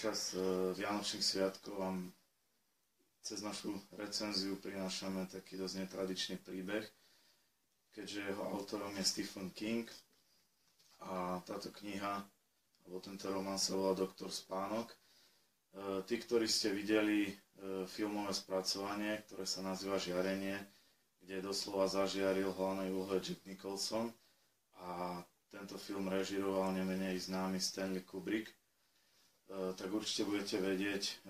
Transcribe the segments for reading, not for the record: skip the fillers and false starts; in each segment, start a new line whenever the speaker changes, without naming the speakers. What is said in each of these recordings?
počas Vianočných sviatkov vám cez našu recenziu prinášame taký dosť netradičný príbeh, keďže jeho autorom je Stephen King a táto kniha, alebo tento román sa volá Doktor Spánok. Tí, ktorí ste videli filmové spracovanie, ktoré sa nazýva Žiarenie, kde doslova zažiaril hlavnej úlohe Jack Nicholson a tento film režiroval nemenej známy Stanley Kubrick, tak určite budete vedieť,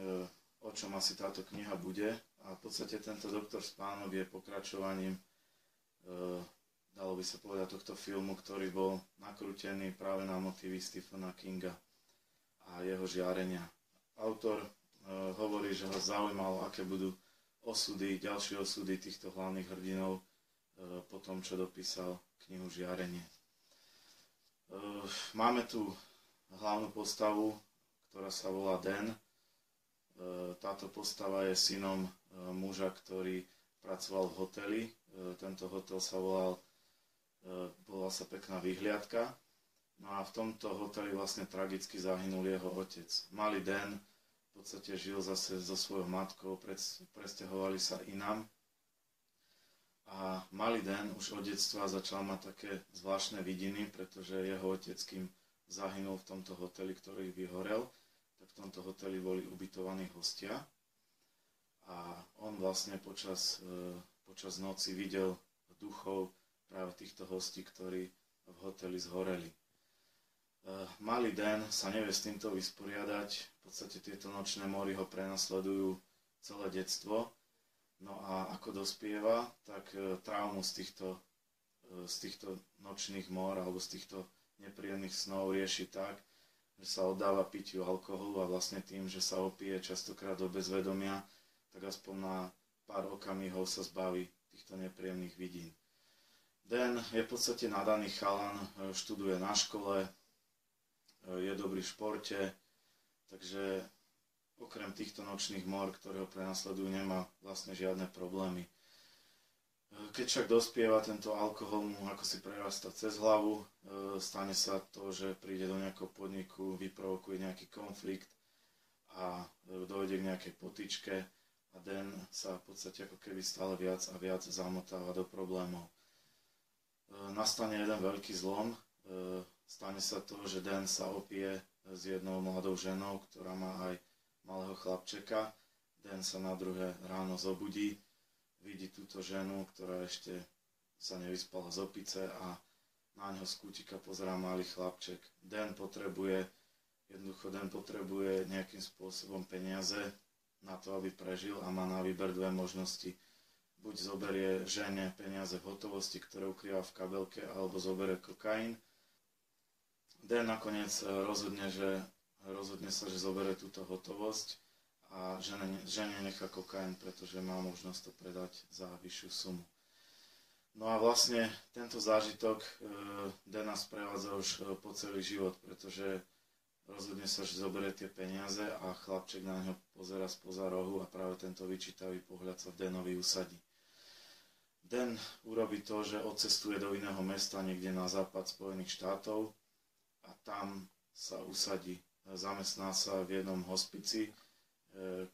o čom asi táto kniha bude. A v podstate tento Doktor Spánok je pokračovaním, dalo by sa povedať, tohto filmu, ktorý bol nakrútený práve na motívy Stephena Kinga a jeho Žiarenia. Autor hovorí, že ho zaujímalo, aké budú ďalšie osudy týchto hlavných hrdinov po tom, čo dopísal knihu Žiarenie. Máme tu hlavnú postavu, ktorá sa volá Dan. Táto postava je synom muža, ktorý pracoval v hoteli. Tento hotel sa volal sa Pekná vyhliadka. No a v tomto hoteli vlastne tragicky zahynul jeho otec. Malý Dan v podstate žil zase so svojou matkou, presťahovali sa inám. A malý Dan už od detstva začal mať také zvláštne vidiny, pretože jeho otec, kým zahynul v tomto hoteli, ktorý vyhorel, tak v tomto hoteli boli ubytovaní hostia. A on vlastne počas noci videl duchov práve týchto hostí, ktorí v hoteli zhoreli. Malý Dan sa nevie s týmto vysporiadať, v podstate tieto nočné mory ho prenasledujú celé detstvo. No a ako dospieva, tak traumu z týchto nočných mor alebo z týchto nepríjemných snov rieši tak, že sa oddáva pitiu alkoholu a vlastne tým, že sa opije častokrát do bezvedomia, tak aspoň na pár okamihov sa zbaví týchto nepríjemných vidín. Dan je v podstate nadaný chalan, študuje na škole, je dobrý v športe, takže okrem týchto nočných mor, ktoré ho prenasledujú, nemá vlastne žiadne problémy. Keď však dospieva, tento alkohol mu ako si prerastá cez hlavu, stane sa to, že príde do nejakého podniku, vyprovokuje nejaký konflikt a dojde k nejakej potyčke a Dan sa v podstate ako keby stále viac a viac zamotáva do problémov. Nastane jeden veľký zlom, stane sa to, že Dan sa opije s jednou mladou ženou, ktorá má aj malého chlapčeka. Dan sa na druhé ráno zobudí, vidí túto ženu, ktorá ešte sa nevyspala z opice a na ňo z kútika pozerá malý chlapček. Dan potrebuje nejakým spôsobom peniaze na to, aby prežil a má na výber dve možnosti. Buď zoberie žene peniaze v hotovosti, ktoré ukrýva v kabelke, alebo zoberie kokain. Dan nakoniec rozhodne sa, že zoberie túto hotovosť a žene nechá kokain, pretože má možnosť to predať za vyššiu sumu. No a vlastne tento zážitok Dana sprevádza už po celý život, pretože rozhodne sa, že zoberie tie peniaze a chlapček na ňo pozerá spoza rohu a práve tento vyčítavý pohľad sa v Danovi usadí. Dan urobí to, že odcestuje do iného mesta niekde na západ Spojených štátov a tam sa usadí. Zamestná sa v jednom hospici, v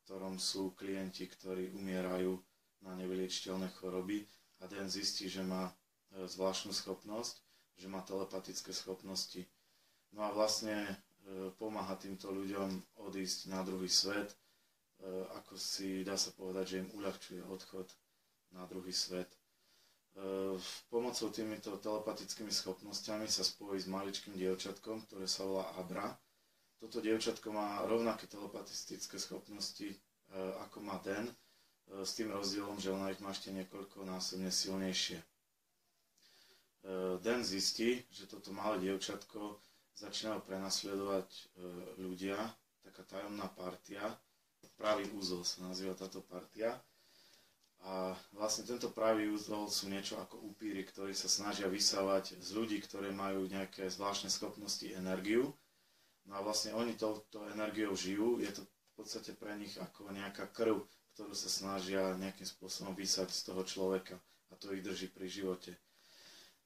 ktorom sú klienti, ktorí umierajú na nevyliečiteľné choroby a Dan zistí, že má zvláštnu schopnosť, že má telepatické schopnosti. No a vlastne pomáha týmto ľuďom odísť na druhý svet, ako si dá sa povedať, že im uľahčuje odchod na druhý svet. Pomocou týmito telepatickými schopnosťami sa spojí s maličkým dievčatkom, ktoré sa volá Abra. Toto dievčatko má rovnaké telepatické schopnosti, ako má Dan, s tým rozdielom, že ona ich má ešte niekoľkonásobne silnejšie. Dan zistí, že toto malé dievčatko začínajú prenasledovať ľudia, taká tajomná partia, Pravý úzol sa nazýva táto partia. A vlastne tento pravý úzol sú niečo ako upíry, ktorí sa snažia vysávať z ľudí, ktorí majú nejaké zvláštne schopnosti, energiu. No a vlastne oni touto energiou žijú, je to v podstate pre nich ako nejaká krv, ktorú sa snažia nejakým spôsobom vysať z toho človeka a to ich drží pri živote.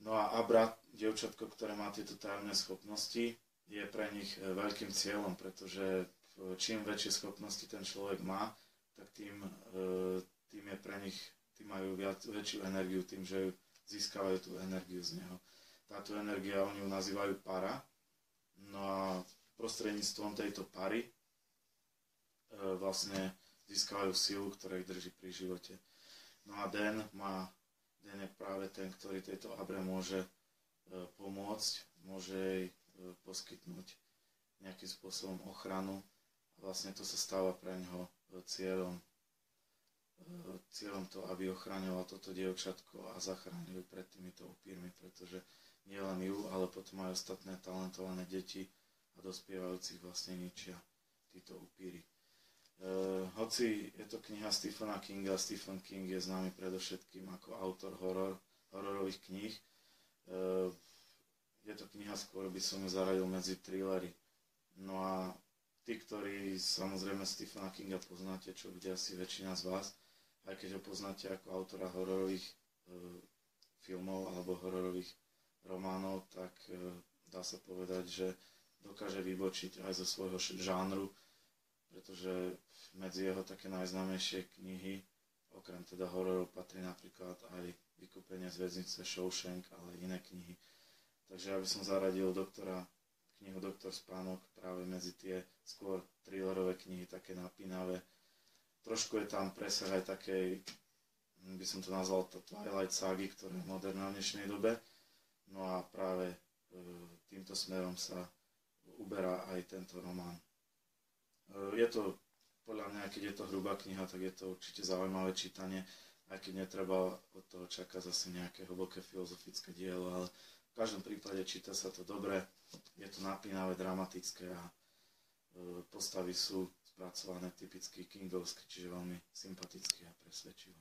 No a Abra, dievčatko, ktoré má tieto tajomné schopnosti, je pre nich veľkým cieľom, pretože v čím väčšie schopnosti ten človek má, tak tým je pre nich, tým majú väčšiu energiu, tým, že získavajú tú energiu z neho. Táto energia, oni ju nazývajú para. No a prostredníctvom tejto pary vlastne získavajú silu, ktorá ich drží pri živote. No a Den je práve ten, ktorý tejto Abre môže pomôcť, môže jej poskytnúť nejakým spôsobom ochranu. A vlastne to sa stáva pre ňoho cieľom to, aby ochraňoval toto dievčatko a zachránil ju pred týmito upírmi, pretože nielen ju, ale potom aj ostatné talentované deti a dospievajúcich vlastne ničia títo upíry. Hoci je to kniha Stephena Kinga, Stephen King je známy predovšetkým ako autor hororových kníh. Je to kniha, skôr by som ju zaradil medzi thrillery. No a tí, ktorí samozrejme Stephena Kinga poznáte, čo bude asi väčšina z vás, aj keď ho poznáte ako autora hororových filmov alebo hororových románov, tak dá sa povedať, že dokáže vybočiť aj zo svojho žánru, pretože medzi jeho také najznámejšie knihy, okrem teda hororov, patrí napríklad aj Vykúpenie z väznice, Shawshank, ale aj iné knihy. Takže ja by som zaradil knihu Doktor Spánok práve medzi tie skôr thrillerové knihy, také napínavé. Trošku je tam presah aj takej, by som to nazval Twilight ságy, ktorá je moderná v dnešnej dobe. No a práve týmto smerom sa uberá aj tento román. Je to, podľa mňa, keď je to hrubá kniha, tak je to určite zaujímavé čítanie, aj keď netreba od toho čakať zase nejaké hlboké filozofické dielo, ale v každom prípade číta sa to dobre, je to napínavé, dramatické a postavy sú spracované typicky kingovsky, čiže veľmi sympaticky a presvedčivo.